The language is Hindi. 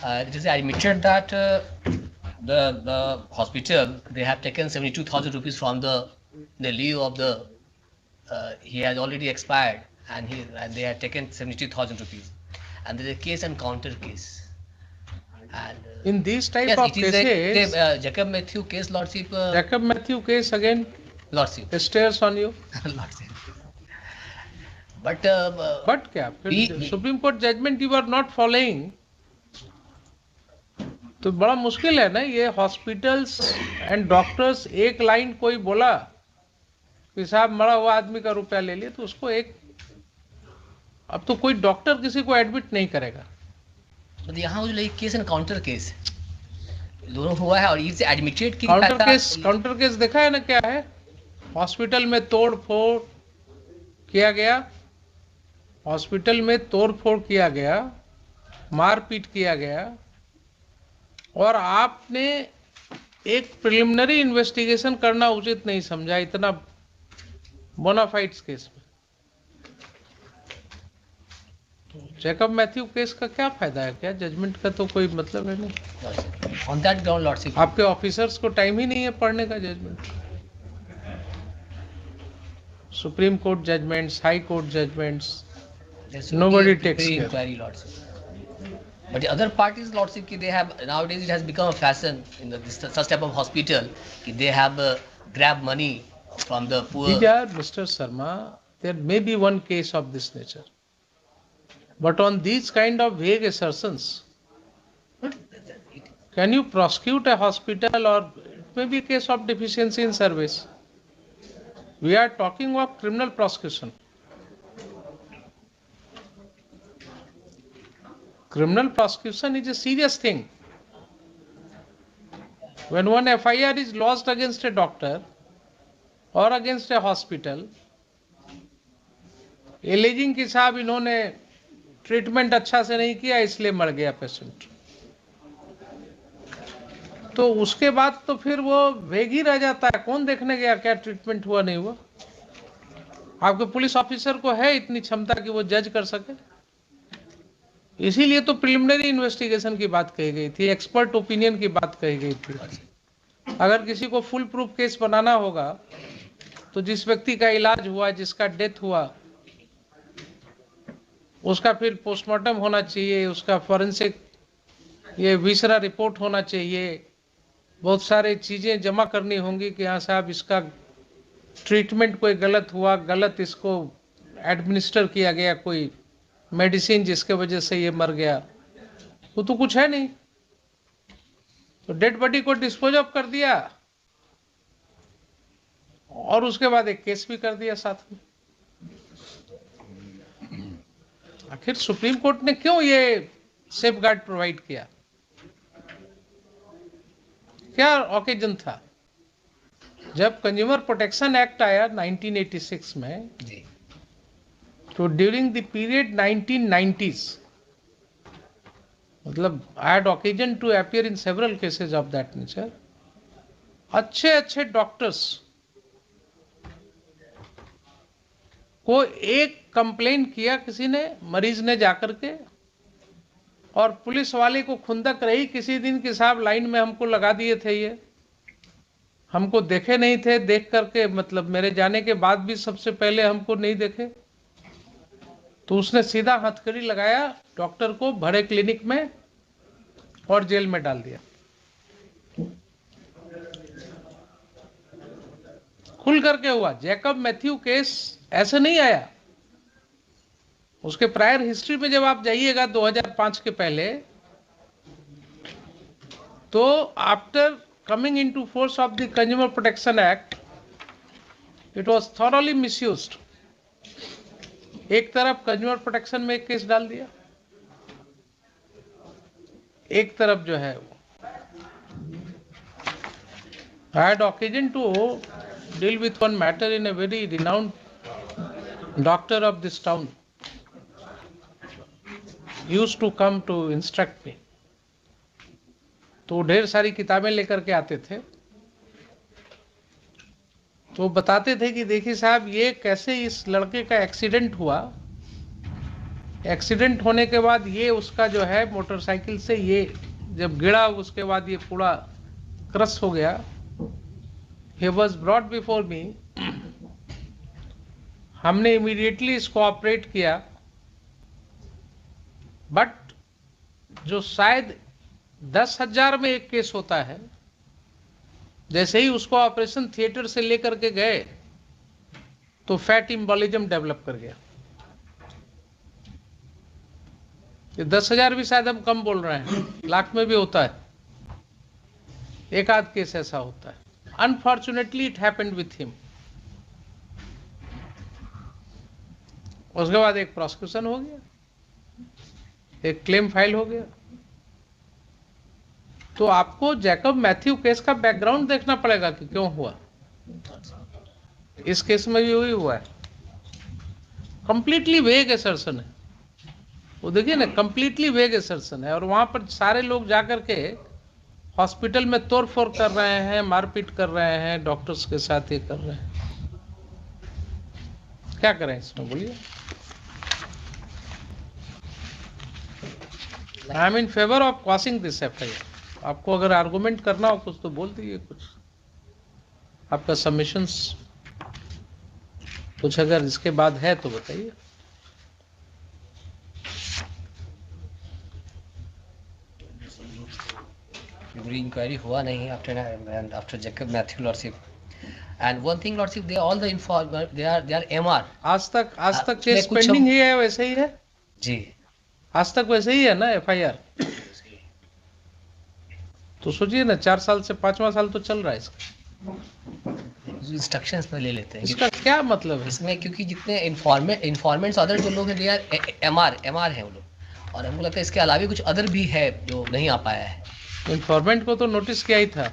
it is admitted that the hospital, they have taken 72,000 rupees from the leave of the he has already expired, and they have taken 72,000 rupees, and there is a case and counter case. And In these type yes, of it is a cases, Jacob Matthew case, Lordship. Jacob Matthew case again Lordship. stares on you. Lordship. But क्या फिर Supreme Court judgment you are not following, तो बड़ा मुश्किल है ना ये। हॉस्पिटल्स एंड डॉक्टर्स, एक लाइन कोई बोला कि साहब मरा हुआ आदमी का रुपया ले लिए, तो उसको एक, अब तो कोई डॉक्टर किसी को एडमिट नहीं करेगा। तो यहाँ जो केस एंड काउंटर केस दोनों हुआ है, और ये एडमिटेड की काउंटर केस देखा है ना क्या है? हॉस्पिटल में तोड़ फोड़ किया गया, हॉस्पिटल में तोड़ फोड़ किया गया, मारपीट किया गया, और आपने एक प्रिलिमिनरी इन्वेस्टिगेशन करना उचित नहीं समझा इतना बोनाफाइड्स केस में। जैकब मैथ्यू केस का क्या फायदा है? क्या जजमेंट का तो कोई मतलब है नहीं। ऑन दैट ग्राउंड लॉर्डशिप, आपके ऑफिसर्स को टाइम ही नहीं है पढ़ने का judgment. Supreme Court judgments, High Court judgments, nobody takes care. Inquiry, lordship. But the other parties, lordship, they have nowadays, it has become a fashion in such type of hospital, they have grab money from the poor. Mr. Sharma, there may be one case of this nature, but on these kind of vague assertions, can you prosecute a hospital? Or it may be a case of deficiency in service. We are talking of criminal prosecution. Criminal prosecution is a serious thing. When one FIR is lodged against a doctor or against a hospital, alleging कि साहब इन्होंने ट्रीटमेंट अच्छा से नहीं किया इसलिए मर गया पेशेंट, तो उसके बाद तो फिर वो वेग ही रह जाता है। कौन देखने गया क्या ट्रीटमेंट हुआ नहीं हुआ? आपके पुलिस ऑफिसर को है इतनी क्षमता कि वो जज कर सके? इसीलिए तो प्रिलिमिनरी इन्वेस्टिगेशन की बात कही गई थी, एक्सपर्ट ओपिनियन की बात कही गई थी। अगर किसी को फुल प्रूफ केस बनाना होगा तो जिस व्यक्ति का इलाज हुआ, जिसका डेथ हुआ, उसका फिर पोस्टमार्टम होना चाहिए, उसका फॉरेंसिक ये विसरा रिपोर्ट होना चाहिए, बहुत सारी चीजें जमा करनी होंगी कि हाँ साहब इसका ट्रीटमेंट कोई गलत हुआ, गलत इसको एडमिनिस्टर किया गया कोई मेडिसिन जिसके वजह से ये मर गया, वो तो कुछ है नहीं। तो डेड बॉडी को डिस्पोज ऑफ कर दिया और उसके बाद एक केस भी कर दिया साथ में। आखिर सुप्रीम कोर्ट ने क्यों ये सेफ गार्ड प्रोवाइड किया? क्या ओकेजन था? जब कंज्यूमर प्रोटेक्शन एक्ट आया 1986 में, तो ड्यूरिंग द पीरियड 1990s, मतलब I had occasion to appear in several cases of that nature, अच्छे अच्छे डॉक्टर्स को एक कंप्लेन किया किसी ने, मरीज ने जाकर के, और पुलिस वाले को खुंदक रही किसी दिन कि साहब लाइन में हमको लगा दिए थे, ये हमको देखे नहीं थे, देख करके मतलब मेरे जाने के बाद भी सबसे पहले हमको नहीं देखे। तो उसने सीधा हथकड़ी लगाया डॉक्टर को, भरे क्लिनिक में और जेल में डाल दिया। खुल करके हुआ। जैकब मैथ्यू केस ऐसे नहीं आया। उसके प्रायर हिस्ट्री में जब आप जाइएगा 2005 के पहले, तो after coming into force of the consumer protection act, it was thoroughly misused. एक तरफ कंज्यूमर प्रोटेक्शन में एक केस डाल दिया, एक तरफ जो है I had occasion to deal with one matter in a very renowned doctor of this town. Used to come to instruct me. तो ढेर सारी किताबें लेकर के आते थे, तो बताते थे कि देखिए साहब ये कैसे इस लड़के का एक्सीडेंट हुआ, एक्सीडेंट होने के बाद ये उसका जो है मोटरसाइकिल से ये जब गिरा उसके बाद ये पूरा क्रश हो गया. He was brought before me. हमने इमीडिएटली इसको ऑपरेट किया, बट जो शायद 10,000 में एक केस होता है, जैसे ही उसको ऑपरेशन थिएटर से लेकर के गए तो फैट इम्बोलिज्म डेवलप कर गया. ये 10,000 भी शायद हम कम बोल रहे हैं, लाख में भी होता है, एक आध केस ऐसा होता है. Unfortunately it happened with him. उसके बाद एक प्रोसिक्यूशन हो गया, एक क्लेम फाइल हो गया. तो आपको जैकब मैथ्यू केस का बैकग्राउंड देखना पड़ेगा कि क्यों हुआ. इस केस में भी वही हुआ है. कंप्लीटली वेग असर्शन है वो, देखिए ना, कंप्लीटली वेग असर्शन है. और वहां पर सारे लोग जाकर के हॉस्पिटल में तोड़फोड़ कर रहे हैं, मारपीट कर रहे हैं, डॉक्टर्स के साथ ये कर रहे हैं. क्या करें इसमें, बोलिए. I am in favour of quashing this FIR. आपको अगर आर्गुमेंट करना हो कुछ तो बोल दीजिए, कुछ आपका सबमिशंस कुछ अगर इसके बाद है तो बताइए. Inquiry हुआ नहीं after Jacob Matthew Lordship. And one thing, Lordship, they all the they are MR. आज तक केस कुछ पेंडिंग ही है, वैसे ही है जी. आज तक वैसे ही है ना एफआईआर. तो सोचिए ना, 4 साल से 5वां साल तो चल रहा है इसका. इंस्ट्रक्शंस में ले लेते हैं इसका क्या मतलब है इसमें, क्योंकि जितने इन्फॉर्मेंट्स अदर जो लोग हैं दे आर एमआर हैं वो लोग. और हमको लगता है इसके अलावा कुछ अदर भी है जो नहीं आ पाया है. इन्फॉर्मेंट को तो नोटिस किया ही था.